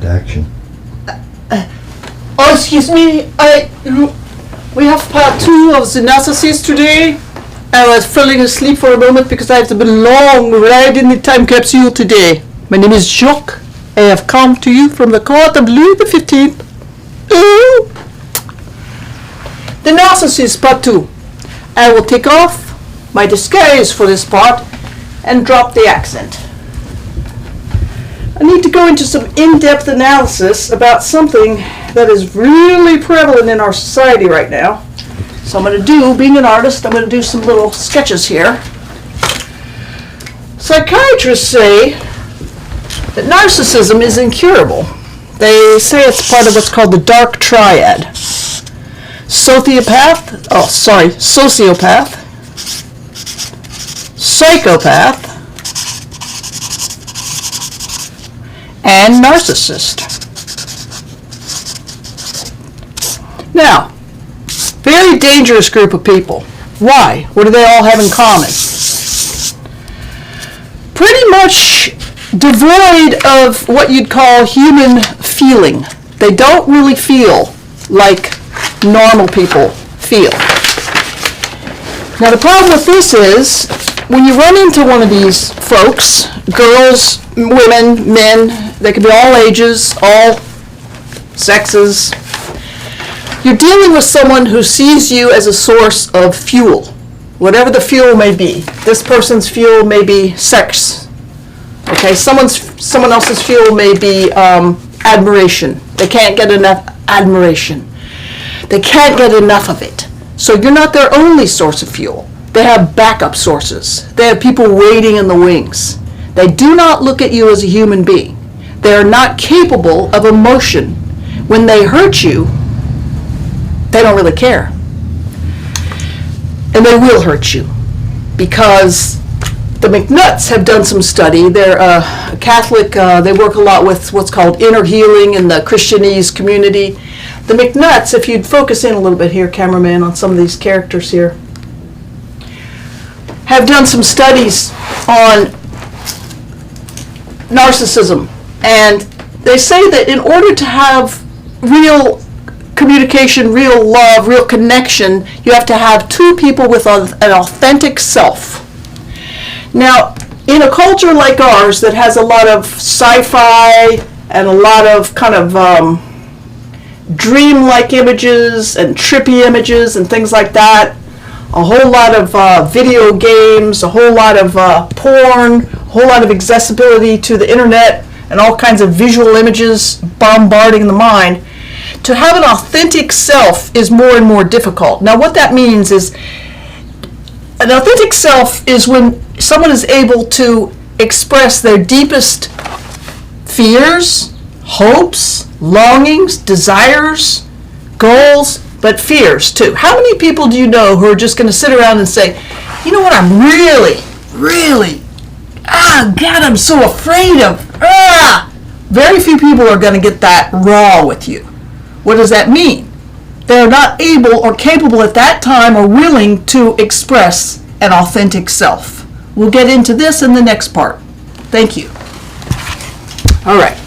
action. Oh, excuse me. We have part 2 of the narcissist today. I was falling asleep for a moment because I have to be long ride in the time capsule today. My name is Jacques. I have come to you from the court of Louis XV. Ooh. The narcissist part 2. I will take off my disguise for this part and drop the accent. I need to go into some in-depth analysis about something that is really prevalent in our society right now. So I'm going to do, being an artist, I'm going to do some little sketches here. Psychiatrists say that narcissism is incurable. They say it's part of what's called the DARK TRIAD. Sociopath, psychopath, and narcissist. Now, very dangerous group of people. Why? What do they all have in common? Pretty much devoid of what you'd call human feeling. They don't really feel like normal people feel. Now the problem with this is, when you run into one of these folks, girls, women, men, they can be all ages, all sexes, you're dealing with someone who sees you as a source of fuel, whatever the fuel may be. This person's fuel may be sex. Okay, someone else's fuel may be admiration. They can't get enough admiration. They can't get enough of it. So you're not their only source of fuel. They have backup sources. They have people waiting in the wings. They do not look at you as a human being. They are not capable of emotion. When they hurt you, they don't really care. And they will hurt you, because the McNutts have done some study. They're Catholic. They work a lot with what's called inner healing in the Christianese community. The McNutts, if you'd focus in a little bit here, cameraman, on some of these characters here, have done some studies on narcissism. And they say that in order to have real communication, real love, real connection, you have to have two people with an authentic self. Now, in a culture like ours that has a lot of sci-fi and a lot of kind of dreamlike images and trippy images and things like that, a whole lot of video games, a whole lot of porn, a whole lot of accessibility to the internet and all kinds of visual images bombarding the mind, to have an authentic self is more and more difficult. Now what that means is, an authentic self is when someone is able to express their deepest fears, hopes, longings, desires, goals, but fears too. How many people do you know who are just going to sit around and say, you know what, I'm really, God, I'm so afraid of, Very few people are going to get that raw with you. What does that mean? They're not able or capable at that time or willing to express an authentic self. We'll get into this in the next part. Thank you. All right.